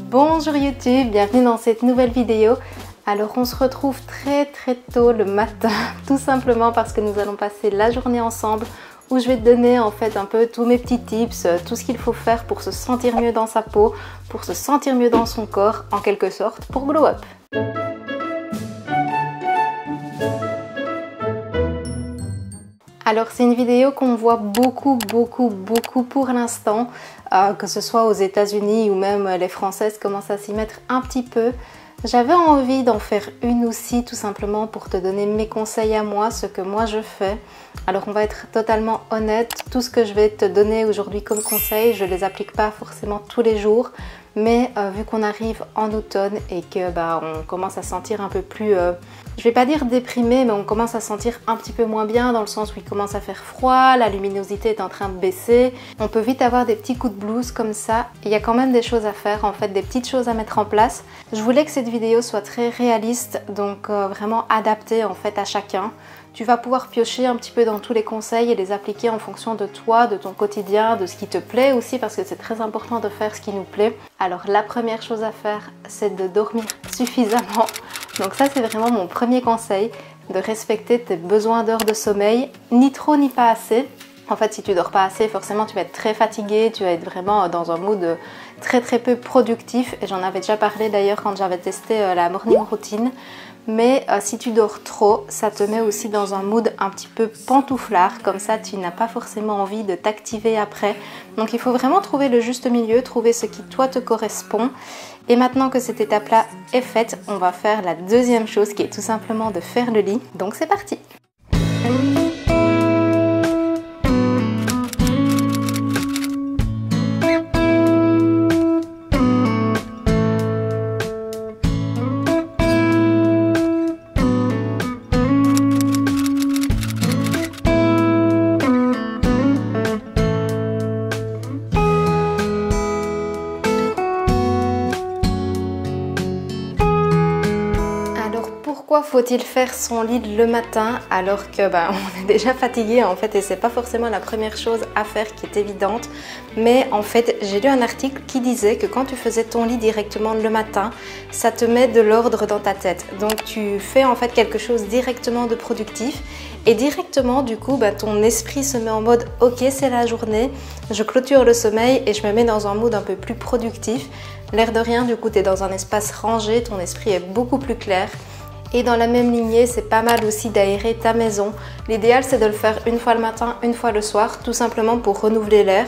Bonjour YouTube, bienvenue dans cette nouvelle vidéo. Alors on se retrouve très tôt le matin, tout simplement parce que nous allons passer la journée ensemble où je vais te donner en fait un peu tous mes petits tips, tout ce qu'il faut faire pour se sentir mieux dans sa peau, pour se sentir mieux dans son corps, en quelque sorte, pour glow up. Alors c'est une vidéo qu'on voit beaucoup pour l'instant, que ce soit aux États-Unis ou même les Françaises commencent à s'y mettre un petit peu. J'avais envie d'en faire une aussi tout simplement pour te donner mes conseils à moi, ce que moi je fais. Alors on va être totalement honnête, tout ce que je vais te donner aujourd'hui comme conseil, je ne les applique pas forcément tous les jours. Mais vu qu'on arrive en automne et que on commence à sentir un peu plus, je vais pas dire déprimé, mais on commence à sentir un petit peu moins bien dans le sens où il commence à faire froid, la luminosité est en train de baisser. On peut vite avoir des petits coups de blues comme ça. Il y a quand même des choses à faire, en fait, des petites choses à mettre en place. Je voulais que cette vidéo soit très réaliste, donc vraiment adaptée en fait à chacun. Tu vas pouvoir piocher un petit peu dans tous les conseils et les appliquer en fonction de toi, de ton quotidien, de ce qui te plaît aussi parce que c'est très important de faire ce qui nous plaît. Alors la première chose à faire, c'est de dormir suffisamment. Donc ça c'est vraiment mon premier conseil, de respecter tes besoins d'heures de sommeil, ni trop ni pas assez. En fait, si tu dors pas assez, forcément tu vas être très fatigué, tu vas être vraiment dans un mood très peu productif. Et j'en avais déjà parlé d'ailleurs quand j'avais testé la morning routine. Mais si tu dors trop, ça te met aussi dans un mood un petit peu pantouflard. Comme ça, tu n'as pas forcément envie de t'activer après. Donc il faut vraiment trouver le juste milieu, trouver ce qui toi te correspond. Et maintenant que cette étape-là est faite, on va faire la deuxième chose qui est tout simplement de faire le lit. Donc c'est parti! Pourquoi faut-il faire son lit le matin alors que on est déjà fatigué en fait et c'est pas forcément la première chose à faire qui est évidente, mais en fait j'ai lu un article qui disait que quand tu faisais ton lit directement le matin, ça te met de l'ordre dans ta tête. Donc tu fais en fait quelque chose directement de productif et directement du coup ton esprit se met en mode ok c'est la journée, je clôture le sommeil et je me mets dans un mood un peu plus productif. L'air de rien du coup tu es dans un espace rangé, ton esprit est beaucoup plus clair. Et dans la même lignée, c'est pas mal aussi d'aérer ta maison. L'idéal, c'est de le faire une fois le matin, une fois le soir, tout simplement pour renouveler l'air.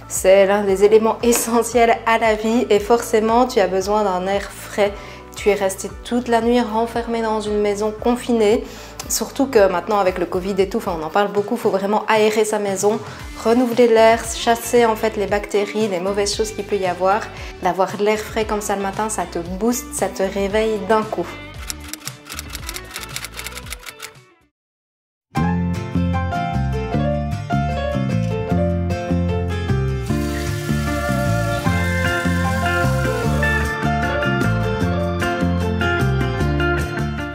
C'est l'un des éléments essentiels à la vie et forcément, tu as besoin d'un air frais. Tu es resté toute la nuit renfermé dans une maison confinée. Surtout que maintenant, avec le Covid et tout, on en parle beaucoup, il faut vraiment aérer sa maison, renouveler l'air, chasser en fait les bactéries, les mauvaises choses qu'il peut y avoir. D'avoir de l'air frais comme ça le matin, ça te booste, ça te réveille d'un coup.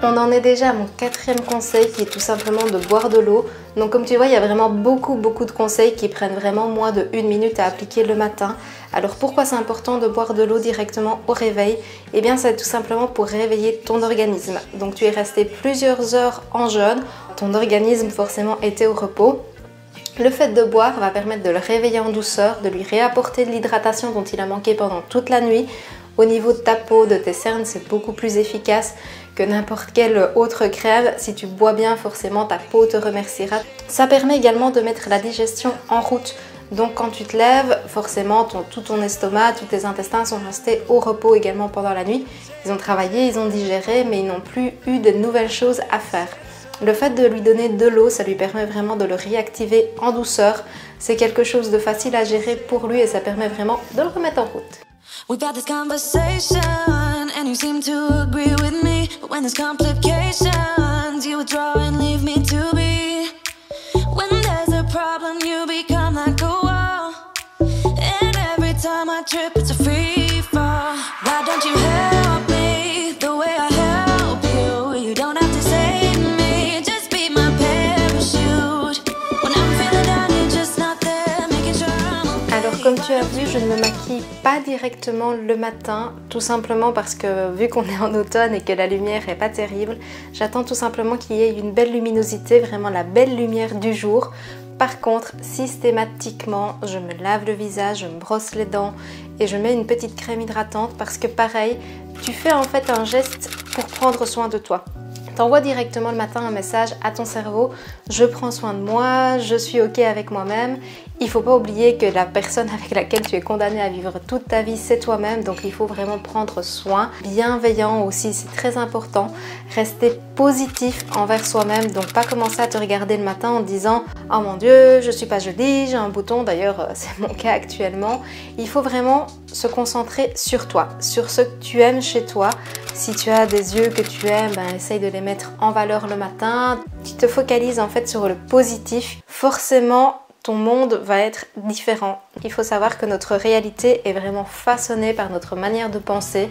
On en est déjà à mon quatrième conseil qui est tout simplement de boire de l'eau. Donc comme tu vois, il y a vraiment beaucoup de conseils qui prennent vraiment moins de 1 minute à appliquer le matin. Alors pourquoi c'est important de boire de l'eau directement au réveil? Eh bien c'est tout simplement pour réveiller ton organisme. Donc tu es resté plusieurs heures en jeûne, ton organisme forcément était au repos. Le fait de boire va permettre de le réveiller en douceur, de lui réapporter de l'hydratation dont il a manqué pendant toute la nuit. Au niveau de ta peau, de tes cernes, c'est beaucoup plus efficace que n'importe quelle autre crème. Si tu bois bien, forcément ta peau te remerciera. Ça permet également de mettre la digestion en route. Donc quand tu te lèves, forcément tout ton estomac, tous tes intestins sont restés au repos également pendant la nuit. Ils ont travaillé, ils ont digéré, mais ils n'ont plus eu de nouvelles choses à faire. Le fait de lui donner de l'eau, ça lui permet vraiment de le réactiver en douceur. C'est quelque chose de facile à gérer pour lui et ça permet vraiment de le remettre en route. We've had this conversation and you seem to agree with me, but when there's complications you withdraw and leave me to be. When there's a problem you become like a wall, and every time I trip it's a free fall. Why don't you help me the way I help you? You don't have to save me, just be my parachute. When I'm feeling down you're just not there, making sure I'm okay. Alors comme tu as vu, je ne me maquille pas directement le matin, tout simplement parce que vu qu'on est en automne et que la lumière n'est pas terrible, j'attends tout simplement qu'il y ait une belle luminosité, vraiment la belle lumière du jour. Par contre, systématiquement, je me lave le visage, je me brosse les dents et je mets une petite crème hydratante parce que pareil, tu fais en fait un geste pour prendre soin de toi. T'envoies directement le matin un message à ton cerveau, je prends soin de moi, je suis ok avec moi-même. Il ne faut pas oublier que la personne avec laquelle tu es condamné à vivre toute ta vie, c'est toi-même. Donc il faut vraiment prendre soin. Bienveillant aussi, c'est très important. Rester positif envers soi-même. Donc pas commencer à te regarder le matin en te disant « Oh mon Dieu, je suis pas jolie, j'ai un bouton. » D'ailleurs, c'est mon cas actuellement. Il faut vraiment se concentrer sur toi, sur ce que tu aimes chez toi. Si tu as des yeux que tu aimes, essaye de les mettre en valeur le matin. Tu te focalises en fait sur le positif. Forcément, ton monde va être différent. Il faut savoir que notre réalité est vraiment façonnée par notre manière de penser.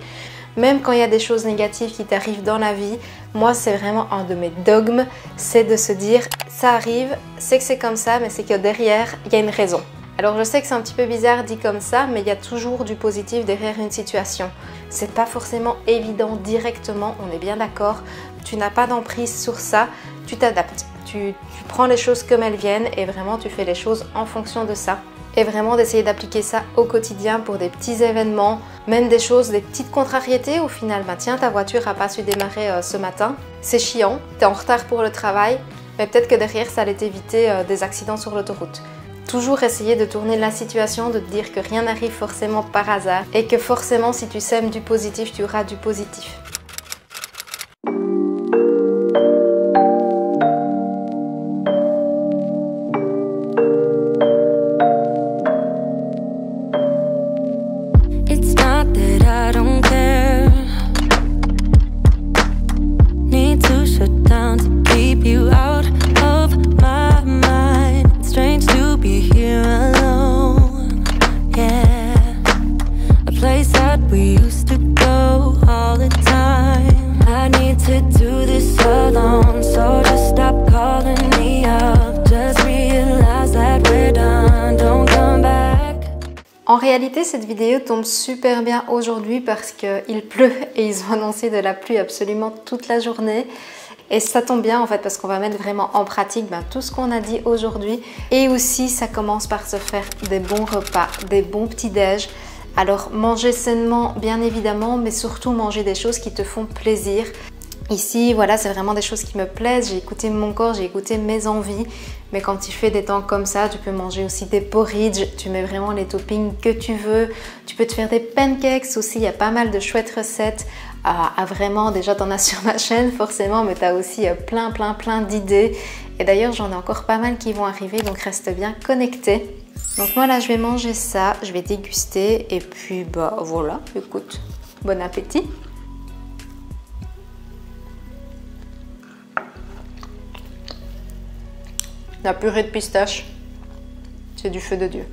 Même quand il y a des choses négatives qui t'arrivent dans la vie, moi c'est vraiment un de mes dogmes, c'est de se dire ça arrive, c'est que c'est comme ça, mais c'est que derrière il y a une raison. Alors je sais que c'est un petit peu bizarre dit comme ça, mais il y a toujours du positif derrière une situation. C'est pas forcément évident directement, on est bien d'accord. Tu n'as pas d'emprise sur ça, tu t'adaptes. Tu prends les choses comme elles viennent et vraiment tu fais les choses en fonction de ça. Et vraiment d'essayer d'appliquer ça au quotidien pour des petits événements, même des choses, des petites contrariétés au final. Tiens, ta voiture n'a pas su démarrer ce matin, c'est chiant, tu es en retard pour le travail, mais peut-être que derrière ça allait t'éviter des accidents sur l'autoroute. Toujours essayer de tourner la situation, de te dire que rien n'arrive forcément par hasard et que forcément si tu sèmes du positif, tu auras du positif. En réalité, cette vidéo tombe super bien aujourd'hui parce qu'il pleut et ils ont annoncé de la pluie absolument toute la journée. Et ça tombe bien en fait parce qu'on va mettre vraiment en pratique tout ce qu'on a dit aujourd'hui. Et aussi, ça commence par se faire des bons repas, des bons petits-déj. Alors, manger sainement, bien évidemment, mais surtout manger des choses qui te font plaisir. Ici, voilà, c'est vraiment des choses qui me plaisent. J'ai écouté mon corps, j'ai écouté mes envies. Mais quand tu fais des temps comme ça, tu peux manger aussi des porridge. Tu mets vraiment les toppings que tu veux. Tu peux te faire des pancakes aussi. Il y a pas mal de chouettes recettes. Vraiment, déjà, tu en as sur ma chaîne forcément. Mais tu as aussi plein d'idées. Et d'ailleurs, j'en ai encore pas mal qui vont arriver. Donc, reste bien connecté. Donc, moi, là, je vais manger ça. Je vais déguster. Et puis, voilà. Écoute, bon appétit. La purée de pistache, c'est du feu de Dieu.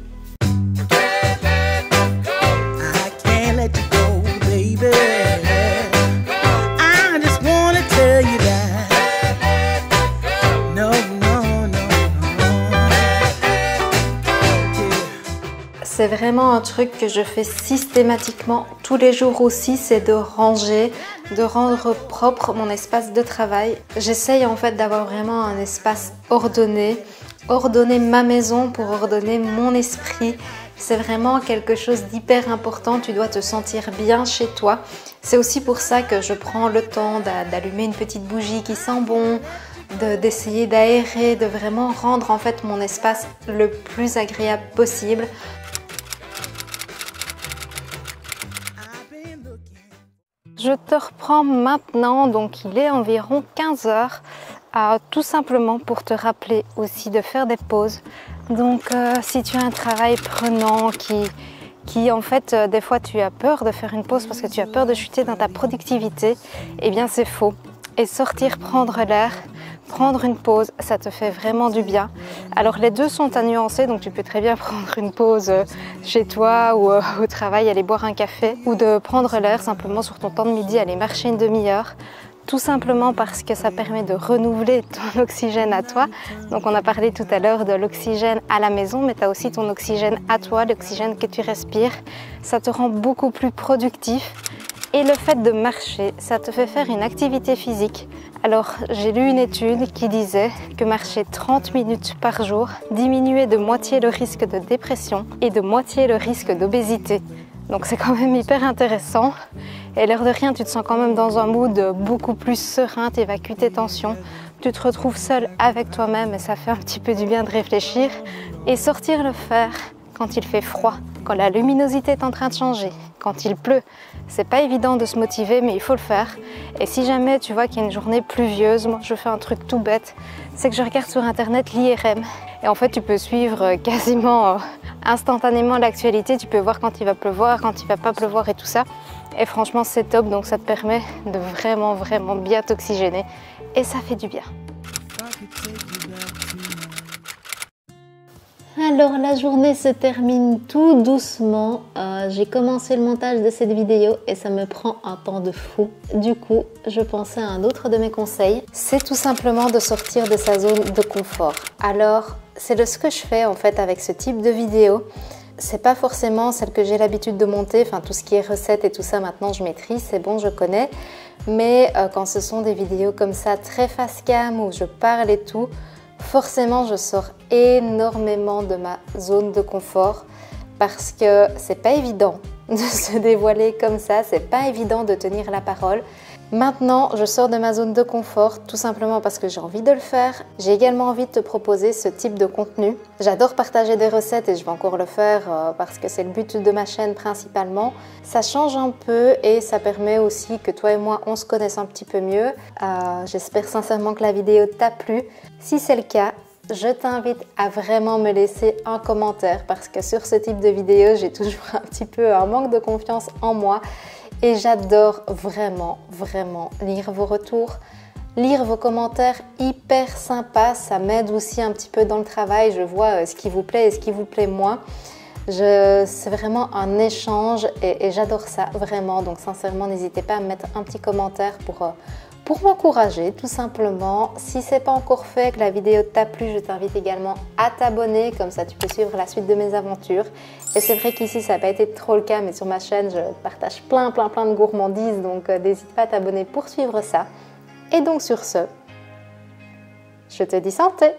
C'est vraiment un truc que je fais systématiquement tous les jours aussi, c'est de ranger, de rendre propre mon espace de travail. J'essaye en fait d'avoir vraiment un espace ordonné, ordonner ma maison pour ordonner mon esprit. C'est vraiment quelque chose d'hyper important, tu dois te sentir bien chez toi. C'est aussi pour ça que je prends le temps d'allumer une petite bougie qui sent bon, d'essayer d'aérer, de vraiment rendre en fait mon espace le plus agréable possible. Je te reprends maintenant, donc il est environ 15 h, tout simplement pour te rappeler aussi de faire des pauses. Donc si tu as un travail prenant qui en fait des fois tu as peur de faire une pause parce que tu as peur de chuter dans ta productivité, eh bien c'est faux. Et sortir, prendre l'air, prendre une pause, ça te fait vraiment du bien. Alors les deux sont à nuancer, donc tu peux très bien prendre une pause chez toi ou au travail, aller boire un café, ou de prendre l'air simplement sur ton temps de midi, aller marcher une demi-heure. Tout simplement parce que ça permet de renouveler ton oxygène à toi. Donc on a parlé tout à l'heure de l'oxygène à la maison, mais tu as aussi ton oxygène à toi, l'oxygène que tu respires. Ça te rend beaucoup plus productif. Et le fait de marcher, ça te fait faire une activité physique. Alors j'ai lu une étude qui disait que marcher 30 minutes par jour diminuait de moitié le risque de dépression et de moitié le risque d'obésité. Donc c'est quand même hyper intéressant. Et l'air de rien, tu te sens quand même dans un mood beaucoup plus serein, tu évacues tes tensions, tu te retrouves seul avec toi-même et ça fait un petit peu du bien de réfléchir. Et sortir le faire quand il fait froid, quand la luminosité est en train de changer, quand il pleut. C'est pas évident de se motiver, mais il faut le faire. Et si jamais tu vois qu'il y a une journée pluvieuse, moi je fais un truc tout bête, c'est que je regarde sur internet l'IRM. Et en fait tu peux suivre quasiment instantanément l'actualité, tu peux voir quand il va pleuvoir, quand il va pas pleuvoir et tout ça. Et franchement c'est top, donc ça te permet de vraiment bien t'oxygéner et ça fait du bien. Alors la journée se termine tout doucement, j'ai commencé le montage de cette vidéo et ça me prend un temps de fou. Du coup, je pensais à un autre de mes conseils, c'est tout simplement de sortir de sa zone de confort. Alors, c'est ce que je fais en fait avec ce type de vidéo. C'est pas forcément celle que j'ai l'habitude de monter, enfin tout ce qui est recettes et tout ça maintenant je maîtrise, c'est bon, je connais. Mais quand ce sont des vidéos comme ça très face cam où je parle et tout, forcément je sors énormément de ma zone de confort parce que c'est pas évident de se dévoiler comme ça, c'est pas évident de tenir la parole. Maintenant, je sors de ma zone de confort tout simplement parce que j'ai envie de le faire. J'ai également envie de te proposer ce type de contenu. J'adore partager des recettes et je vais encore le faire parce que c'est le but de ma chaîne principalement. Ça change un peu et ça permet aussi que toi et moi, on se connaisse un petit peu mieux. J'espère sincèrement que la vidéo t'a plu. Si c'est le cas, je t'invite à vraiment me laisser un commentaire parce que sur ce type de vidéo, j'ai toujours un petit peu un manque de confiance en moi. Et j'adore vraiment lire vos retours, lire vos commentaires hyper sympas. Ça m'aide aussi un petit peu dans le travail. Je vois ce qui vous plaît et ce qui vous plaît moins. C'est vraiment un échange et j'adore ça vraiment. Donc sincèrement, n'hésitez pas à me mettre un petit commentaire pour m'encourager tout simplement. Si ce n'est pas encore fait, que la vidéo t'a plu, je t'invite également à t'abonner, comme ça tu peux suivre la suite de mes aventures. Et c'est vrai qu'ici ça n'a pas été trop le cas, mais sur ma chaîne je partage plein de gourmandises, donc n'hésite pas à t'abonner pour suivre ça. Et donc sur ce, je te dis santé!